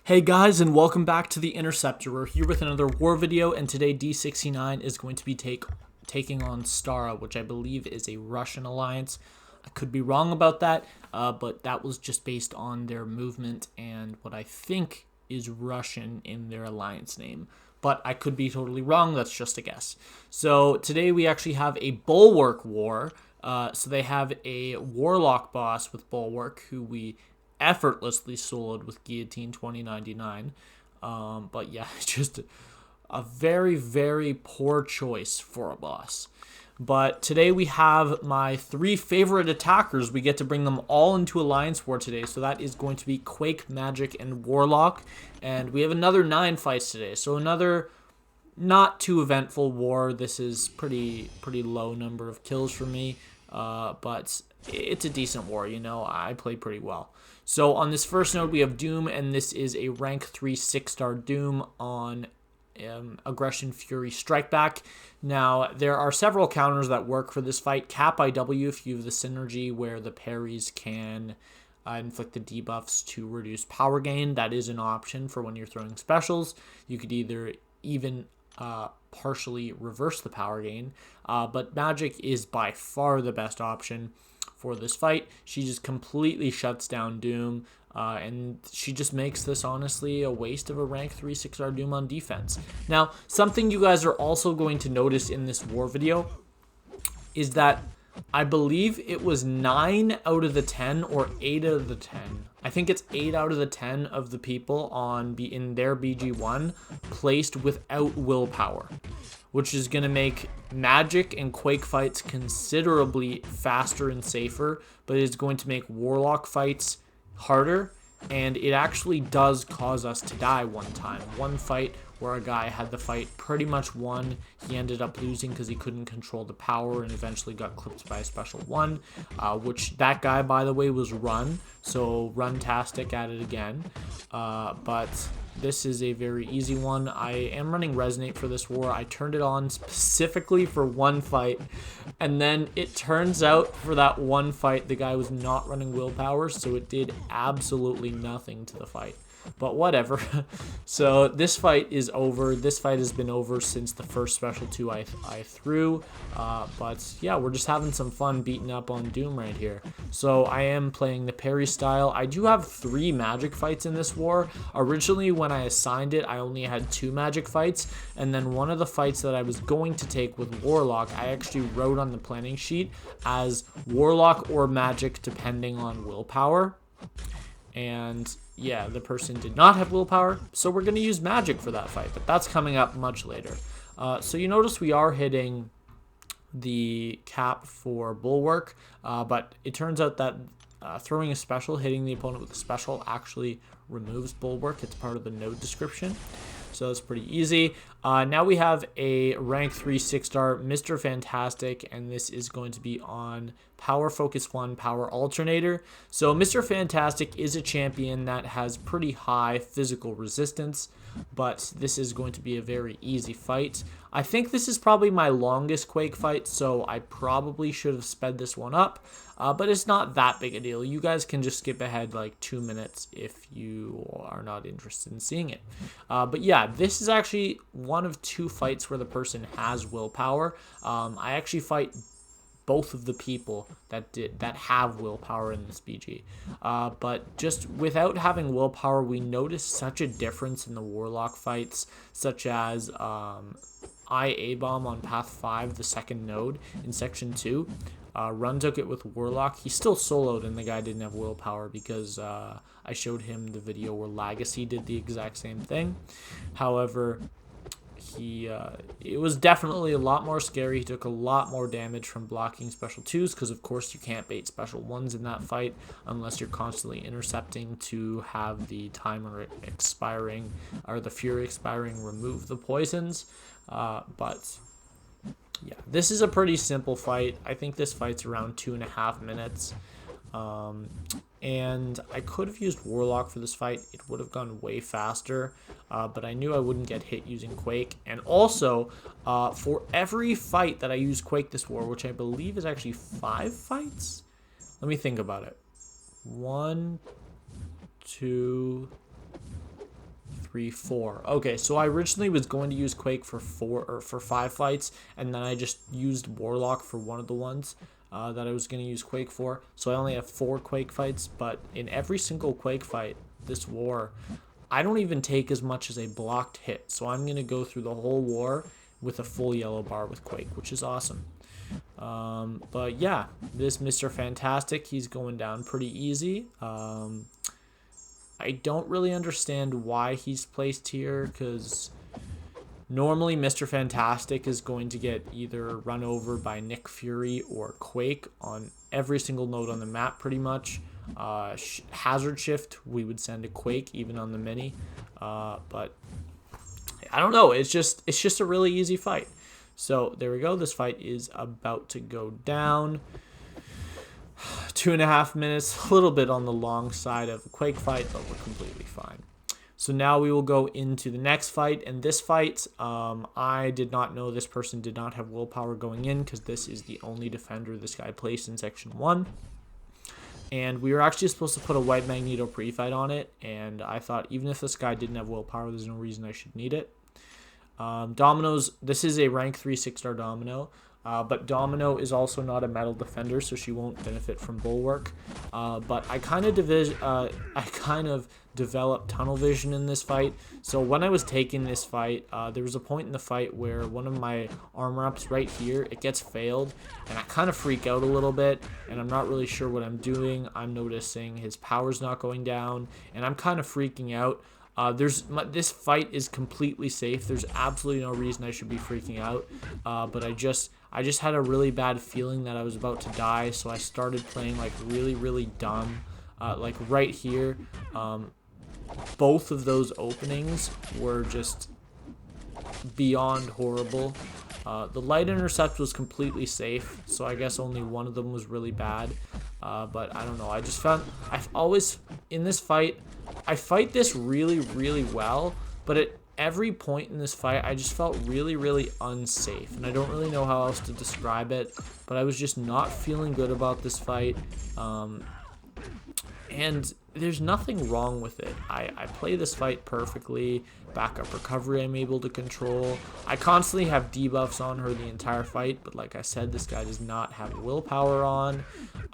Hey guys, and welcome back to the Interceptor. We're here with another war video, and today D69 is going to be taking on Stara, which I believe is a Russian alliance. I could be wrong about that, but that was just based on their movement and what I think is Russian in their alliance name. But I could be totally wrong, that's just a guess. So today we actually have a Bulwark war. So they have a Warlock boss with Bulwark, who we effortlessly soloed with Guillotine 2099. But yeah, just a very, very poor choice for a boss. But today we have my three favorite attackers. We get to bring them all into Alliance War today. So that is going to be Quake, Magik, and Warlock. And we have another 9 fights today. So another not too eventful war. This is pretty low number of kills for me. But it's a decent war, you know. I play pretty well. So on this first node, we have Doom, and this is a rank 3 6-star Doom on Aggression, Fury, Strike Back. Now, there are several counters that work for this fight. Cap IW if you have the synergy where the parries can inflict the debuffs to reduce power gain. That is an option for when you're throwing specials. You could either even partially reverse the power gain, but Magik is by far the best option for this fight. She just completely shuts down Doom, and she just makes this honestly a waste of a rank 3 6-star Doom on defense. Now, something you guys are also going to notice in this war video is that I believe it was 9 out of the 10 or 8 out of the 10. I think it's 8 out of the 10 of the people in their BG1 placed without willpower, which is going to make Magik and Quake fights considerably faster and safer, but it is going to make Warlock fights harder, and it actually does cause us to die one time. One fight where a guy had the fight pretty much won. He ended up losing because he couldn't control the power and eventually got clipped by a special one, which that guy, by the way, was Run. So Runtastic at it again. But this is a very easy one. I am running Resonate for this war. I turned it on specifically for one fight, and then it turns out for that one fight, the guy was not running willpower, so it did absolutely nothing to the fight. But whatever. So this fight is over. This fight has been over since the first special 2 I threw. But yeah, we're just having some fun beating up on Doom right here. So I am playing the parry style. I do have 3 Magik fights in this war. Originally, when I assigned it, I only had 2 Magik fights. And then one of the fights that I was going to take with Warlock, I actually wrote on the planning sheet as Warlock or Magik depending on willpower. And yeah, the person did not have willpower, so we're going to use Magik for that fight, but that's coming up much later. So you notice we are hitting the cap for Bulwark, but it turns out that throwing a special, hitting the opponent with a special, actually removes Bulwark. It's part of the node description, so it's pretty easy. Now we have a rank 3 6-star Mr. Fantastic, and this is going to be on Power Focus 1 Power Alternator. So Mr. Fantastic is a champion that has pretty high physical resistance, but this is going to be a very easy fight. I think this is probably my longest Quake fight, so I probably should have sped this one up, but it's not that big a deal. You guys can just skip ahead like 2 minutes if you are not interested in seeing it. But yeah, this is actually one of 2 fights where the person has willpower. I actually fight both of the people that have willpower in this BG. But just without having willpower, we notice such a difference in the Warlock fights, such as I A-bomb on Path 5, the second node in Section 2. Run took it with Warlock. He still soloed and the guy didn't have willpower because I showed him the video where Legacy did the exact same thing. However, it was definitely a lot more scary. He took a lot more damage from blocking special 2s because of course you can't bait special 1s in that fight unless you're constantly intercepting to have the timer expiring or the fury expiring remove the poisons. But yeah, this is a pretty simple fight. I think this fight's around 2.5 minutes. And I could have used Warlock for this fight. It would have gone way faster, but I knew I wouldn't get hit using Quake. And also, for every fight that I use Quake this war, which I believe is actually 5 fights? Let me think about it. 1, 2, 3, 4. Okay, so I originally was going to use Quake for 5 fights, and then I just used Warlock for one of the ones that I was going to use Quake for. So I only have 4 Quake fights, but in every single Quake fight this war, I don't even take as much as a blocked hit. So I'm going to go through the whole war with a full yellow bar with Quake, which is awesome. But yeah, this Mr. Fantastic, he's going down pretty easy. I don't really understand why he's placed here, because normally Mr. Fantastic is going to get either run over by Nick Fury or Quake on every single node on the map pretty much. Hazard Shift, we would send a Quake even on the mini. But I don't know, it's just a really easy fight. So there we go, this fight is about to go down. 2.5 minutes, a little bit on the long side of a Quake fight, but we're completely fine. So now we will go into the next fight, and this fight, I did not know this person did not have willpower going in, because this is the only defender this guy placed in Section 1. And we were actually supposed to put a white Magneto pre-fight on it, and I thought even if this guy didn't have willpower, there's no reason I should need it. Domino's, this is a rank 3 6-star Domino. But Domino is also not a metal defender, so she won't benefit from Bulwark. But I kind of developed tunnel vision in this fight. So when I was taking this fight, there was a point in the fight where one of my armor ups right here, it gets failed, and I kind of freak out a little bit, and I'm not really sure what I'm doing. I'm noticing his power's not going down, and I'm kind of freaking out. This fight is completely safe. There's absolutely no reason I should be freaking out. But I just had a really bad feeling that I was about to die, so I started playing like really, really dumb. Like right here, both of those openings were just beyond horrible. The light intercept was completely safe, so I guess only one of them was really bad. But I don't know. I just found I've always in this fight. I fight this really, really well, but at every point in this fight, I just felt really, really unsafe, and I don't really know how else to describe it, but I was just not feeling good about this fight, and there's nothing wrong with it. I play this fight perfectly. Backup recovery I'm able to control. I constantly have debuffs on her the entire fight, but like I said, this guy does not have willpower on.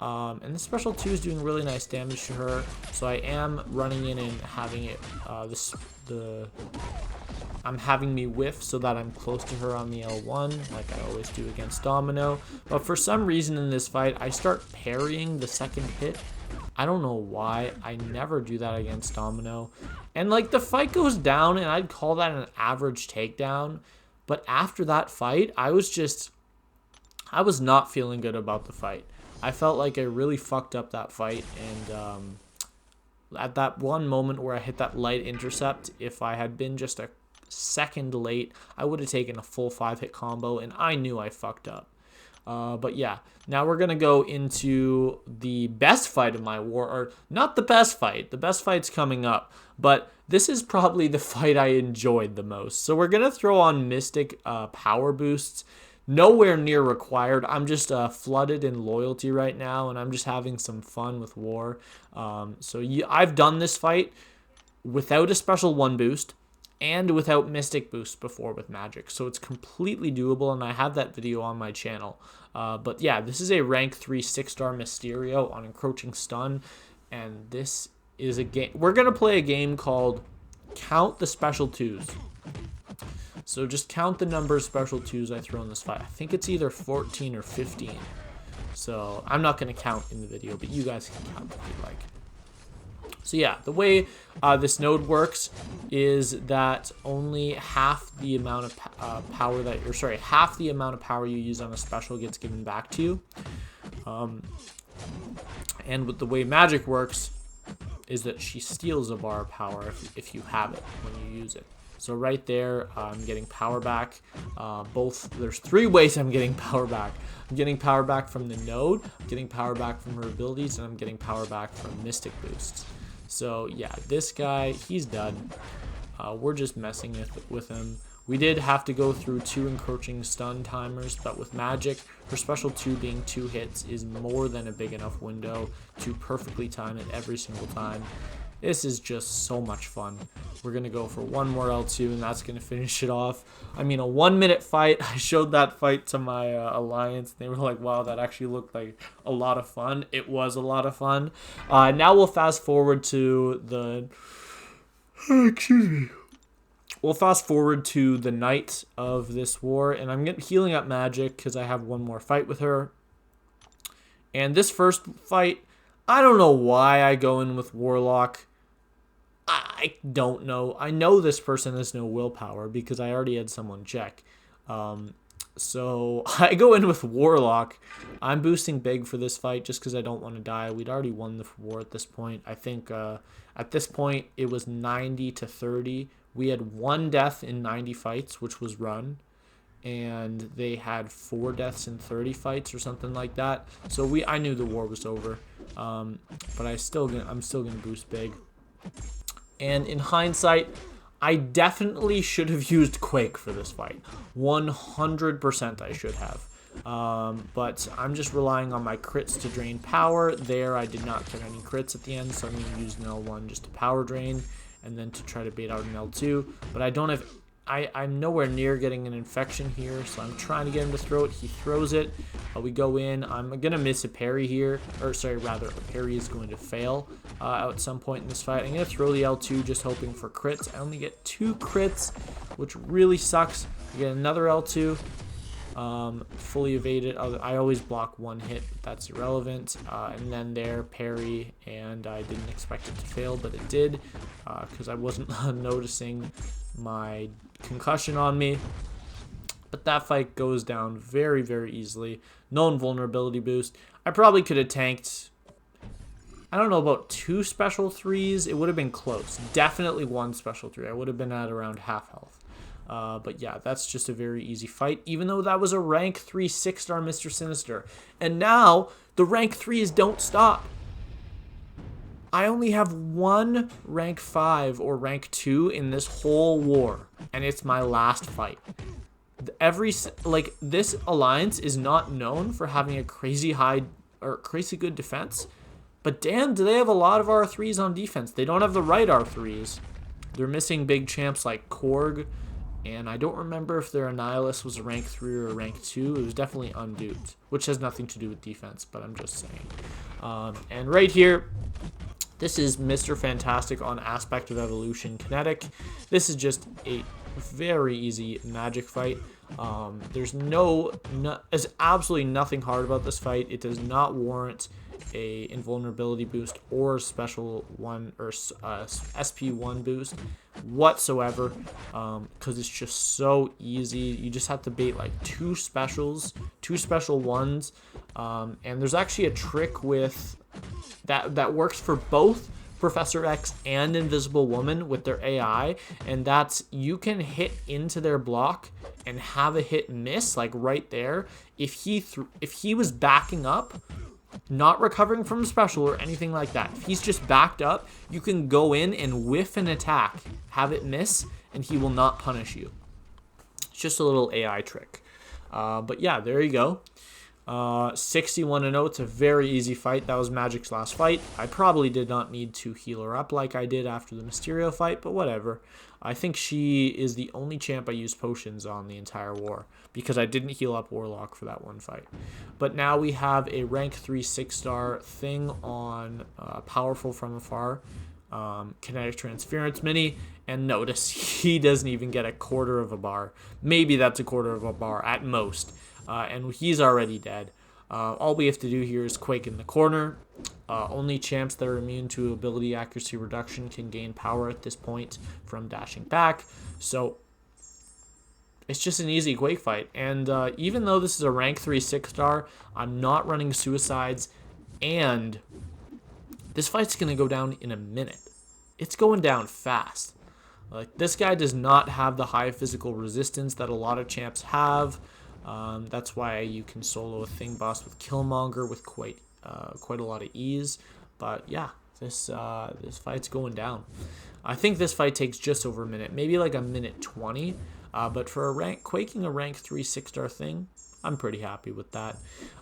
And the special 2 is doing really nice damage to her, so I am running in and having it, I'm having me whiff so that I'm close to her on the L1, like I always do against Domino. But for some reason in this fight, I start parrying the second hit. I don't know why. I never do that against Domino. And like the fight goes down, and I'd call that an average takedown. But after that fight, I was not feeling good about the fight. I felt like I really fucked up that fight, and at that one moment where I hit that light intercept, if I had been just a second late, I would have taken a full 5-hit combo, and I knew I fucked up. But yeah, now we're going to go into the best fight of my war, or not the best fight. The best fight's coming up, but this is probably the fight I enjoyed the most. So we're going to throw on Mystic power boosts. Nowhere near required. I'm just flooded in loyalty right now, and I'm just having some fun with war. I've done this fight without a special 1 boost and without Mystic boost before with Magik, so it's completely doable, and I have that video on my channel. But yeah, this is a rank 3 6-star Mysterio on Encroaching Stun, and this is a game. We're gonna play a game called Count the Special 2s. So just count the number of special 2s I throw in this fight. I think it's either 14 or 15. So I'm not going to count in the video, but you guys can count if you like. So yeah, the way this node works is that only half the amount of half the amount of power you use on a special gets given back to you. And with the way Magik works is that she steals a bar of power if you have it when you use it. So right there, I'm getting power back. There's 3 ways I'm getting power back. I'm getting power back from the node, I'm getting power back from her abilities, and I'm getting power back from Mystic boosts. So yeah, this guy, he's done. We're just messing with him. We did have to go through 2 encroaching stun timers, but with Magik, her special 2 being 2 hits is more than a big enough window to perfectly time it every single time. This is just so much fun. We're going to go for one more L2, and that's going to finish it off. I mean, a 1-minute fight. I showed that fight to my alliance. They were like, wow, that actually looked like a lot of fun. It was a lot of fun. Now we'll fast forward to the... Excuse me. We'll fast forward to the night of this war, and I'm healing up Magik because I have one more fight with her. And this first fight, I don't know why I go in with Warlock. I don't know. I know this person has no willpower because I already had someone check. So I go in with Warlock. I'm boosting big for this fight just because I don't want to die. We'd already won the war at this point. I think at this point it was 90-30. We had 1 death in 90 fights, which was run. And they had 4 deaths in 30 fights or something like that. So I knew the war was over. But I'm still gonna boost big. And in hindsight, I definitely should have used Quake for this fight. 100% I should have. But I'm just relying on my crits to drain power. There, I did not get any crits at the end, so I'm going to use an L1 just to power drain, and then to try to bait out an L2. But I don't have... I'm nowhere near getting an infection here, so I'm trying to get him to throw it. He throws it. We go in. I'm going to miss a parry here. Or, sorry, rather, a parry is going to fail at some point in this fight. I'm going to throw the L2 just hoping for crits. I only get 2 crits, which really sucks. I get another L2. Fully evaded. I always block 1 hit, but that's irrelevant. And then there, parry, and I didn't expect it to fail, but it did, because I wasn't noticing my concussion on me. But that fight goes down very, very easily. No invulnerability boost. I probably could have tanked, I don't know, about 2 special 3s. It would have been close. Definitely 1 special 3. I would have been at around half health. But yeah, that's just a very easy fight, even though that was a rank 3 6-star Mr. Sinister. And now the rank 3s don't stop. I only have 1 rank 5 or rank 2 in this whole war, and it's my last fight. This alliance is not known for having a crazy high or crazy good defense, but damn, do they have a lot of R3s on defense. They don't have the right R3s. They're missing big champs like Korg, and I don't remember if their Annihilus was a rank 3 or a rank 2. It was definitely unduped, which has nothing to do with defense, but I'm just saying. And right here, this is Mr. Fantastic on Aspect of Evolution Kinetic. This is just a very easy Magik fight. There's there's absolutely nothing hard about this fight. It does not warrant a invulnerability boost or special 1 or SP1 boost whatsoever, because it's just so easy. You just have to bait like 2 specials, 2 special 1s, and there's actually a trick with that works for both Professor X and Invisible Woman with their AI, and that's you can hit into their block and have a hit miss like right there. If he was backing up, not recovering from a special or anything like that, if he's just backed up, you can go in and whiff an attack, have it miss, and he will not punish you. It's just a little AI trick. But yeah, there you go. 61-0. It's a very easy fight. That was Magik's last fight. I probably did not need to heal her up like I did after the Mysterio fight, but whatever. I think she is the only champ I used potions on the entire war because I didn't heal up Warlock for that one fight. But now we have a rank 3 6-star thing on Powerful from Afar, Kinetic Transference Mini, and notice he doesn't even get a quarter of a bar. Maybe that's a quarter of a bar at most. And he's already dead. All we have to do here is Quake in the corner. Only champs that are immune to ability accuracy reduction can gain power at this point from dashing back. So it's just an easy Quake fight. And even though this is a rank 3 6-star, I'm not running suicides. And this fight's going to go down in a minute. It's going down fast. Like, this guy does not have the high physical resistance that a lot of champs have. That's why you can solo a Thing Boss with Killmonger with quite a lot of ease. But yeah, this fight's going down. I think this fight takes just over a minute, maybe like a minute 20. But for Quaking a rank 3 6-star thing, I'm pretty happy with that.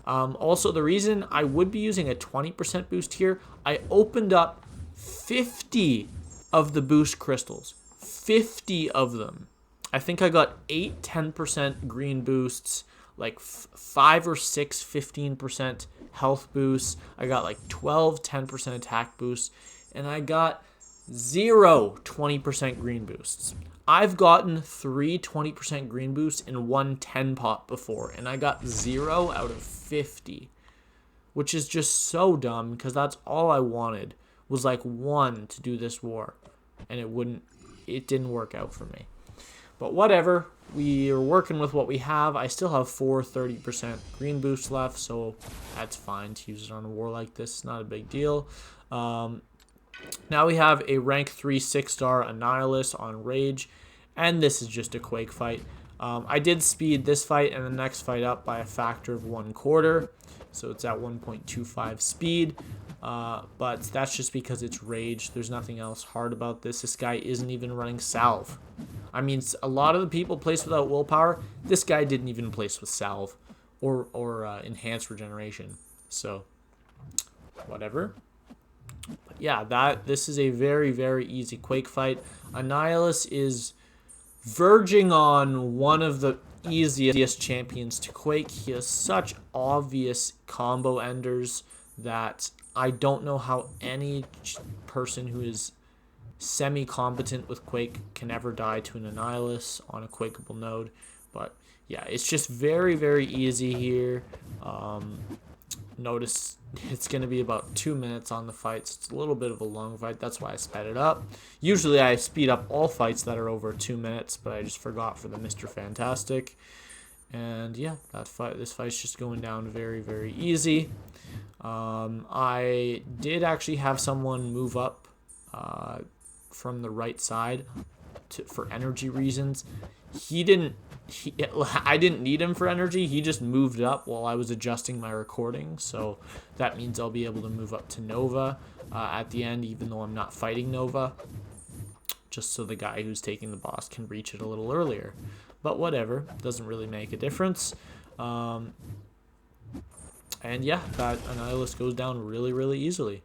Also, the reason I would be using a 20% boost here, I opened up 50 of the boost crystals. 50 of them. I think I got 8 10% green boosts, like 5 or 6 15% health boosts. I got like 12 10% attack boosts, and I got 0 20% green boosts. I've gotten 3 20% green boosts in one 10 pot before, and I got 0 out of 50, which is just so dumb because that's all I wanted was like 1 to do this war, and it didn't work out for me. But whatever, we are working with what we have. I still have 4 30% green boosts left, so that's fine to use it on a war like this. It's not a big deal. Now we have a rank 3 6-star Annihilus on Rage, and this is just a Quake fight. I did speed this fight and the next fight up by a factor of 1/4, so it's at 1.25 speed. But that's just because it's Rage. There's nothing else hard about this. This guy isn't even running Salve. I mean, a lot of the people place without willpower. This guy didn't even place with Salve or enhanced regeneration. So, whatever. But yeah, this is a very, very easy Quake fight. Annihilus is verging on one of the easiest champions to Quake. He has such obvious combo enders that I don't know how any person who is semi-competent with Quake can ever die to an Annihilus on a Quakeable node. But yeah, it's just very, very easy here. Notice it's going to be about 2 minutes on the fight, so it's a little bit of a long fight. That's why I sped it up. Usually I speed up all fights that are over 2 minutes, but I just forgot for the Mr. Fantastic. And yeah, this fight's just going down very, very easy. I did actually have someone move up from the right side for energy reasons. I didn't need him for energy. He just moved up while I was adjusting my recording, so that means I'll be able to move up to Nova at the end, even though I'm not fighting Nova, just so the guy who's taking the boss can reach it a little earlier. But whatever, doesn't really make a difference. And yeah, that Annihilus goes down really, really easily.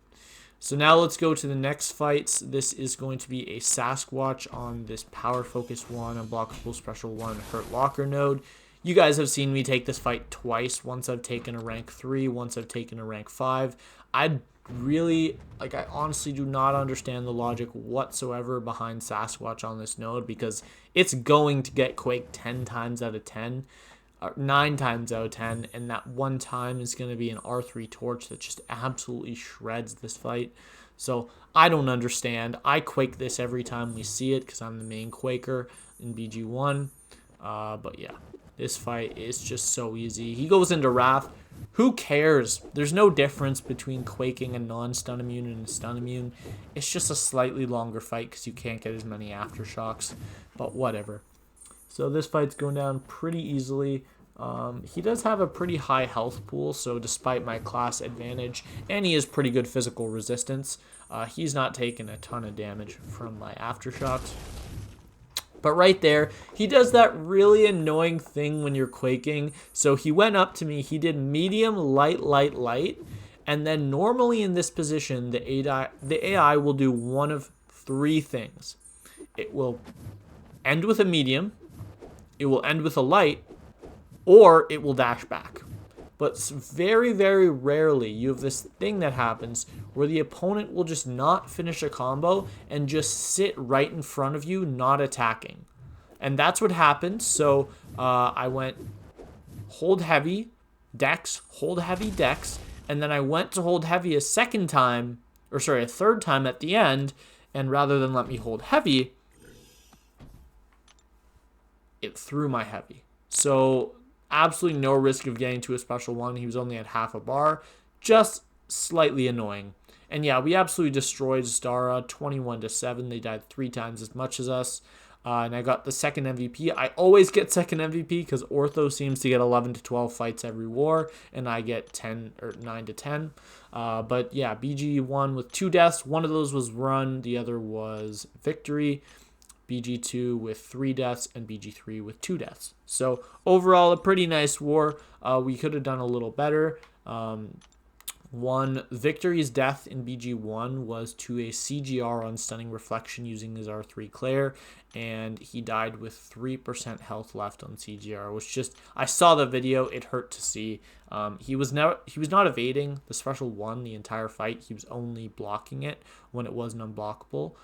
So now let's go to the next fights. This is going to be a Sasquatch on this Power Focus 1, Unblockable Special 1, Hurt Locker node. You guys have seen me take this fight twice. Once I've taken a rank 3, once I've taken a rank 5. I honestly do not understand the logic whatsoever behind Sasquatch on this node, because it's going to get Quake 10 times out of 10. 9 times out of 10, and that one time is going to be an R3 torch that just absolutely shreds this fight. So I don't understand. I Quake this every time we see it because I'm the main Quaker in BG1. But yeah, this fight is just so easy. He goes into Wrath. Who cares? There's no difference between Quaking a non-stun immune and a stun immune. It's just a slightly longer fight because you can't get as many aftershocks. But whatever. So this fight's going down pretty easily. He does have a pretty high health pool, so despite my class advantage, and he has pretty good physical resistance, he's not taking a ton of damage from my aftershocks. But right there, he does that really annoying thing when you're Quaking. So he went up to me, he did medium, light, light, light, and then normally in this position, the AI will do one of 3 things. It will end with a medium, it will end with a light, or it will dash back. But very, very rarely you have this thing that happens where the opponent will just not finish a combo and just sit right in front of you, not attacking. And that's what happened. So I went hold heavy, dex, hold heavy, dex, and then I went to hold heavy a third time at the end, and rather than let me hold heavy, it threw my heavy. So absolutely no risk of getting to a special 1. He was only at half a bar. Just slightly annoying. And yeah, we absolutely destroyed Stara 21-7. They died 3 times as much as us. And I got the second MVP. I always get second MVP because Ortho seems to get 11 to 12 fights every war, and I get 10 or 9 to 10. But yeah, BG won with 2 deaths. One of those was run. The other was victory. BG2 with 3 deaths, and BG3 with 2 deaths. So overall, a pretty nice war. We could have done a little better. Victory's death in BG1 was to a CGR on Stunning Reflection using his R3 Claire, and he died with 3% health left on CGR, which just, I saw the video, it hurt to see. He was not evading the special one the entire fight. He was only blocking it when it wasn't unblockable.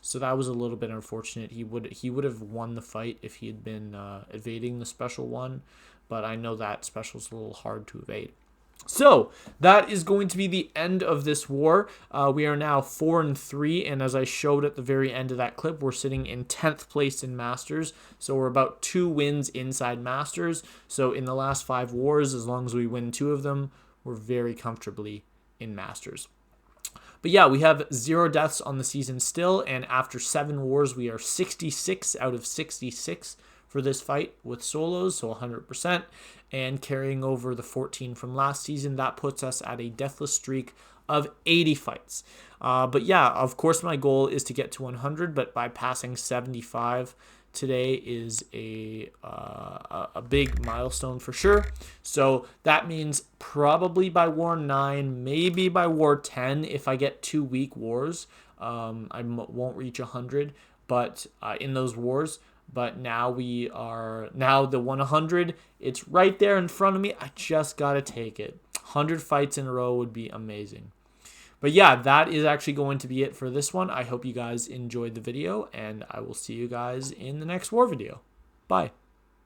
So that was a little bit unfortunate. He would have won the fight if he had been evading the special one, but I know that special is a little hard to evade. So that is going to be the end of this war. We are now 4-3, and as I showed at the very end of that clip, we're sitting in 10th place in Masters. So we're about 2 wins inside Masters. So in the last 5 wars, as long as we win 2 of them, we're very comfortably in Masters. But yeah, we have 0 deaths on the season still, and after 7 wars, we are 66 out of 66 for this fight with solos, so 100%, and carrying over the 14 from last season. That puts us at a deathless streak of 80 fights. But yeah, of course my goal is to get to 100, but by passing 75 today is a big milestone for sure. So that means probably by war 9, maybe by war 10, if I get 2 weak wars, I won't reach 100, but in those wars. But now the 100, it's right there in front of me. I just got to take it. 100 fights in a row would be amazing. But yeah, that is actually going to be it for this one. I hope you guys enjoyed the video, and I will see you guys in the next war video. Bye.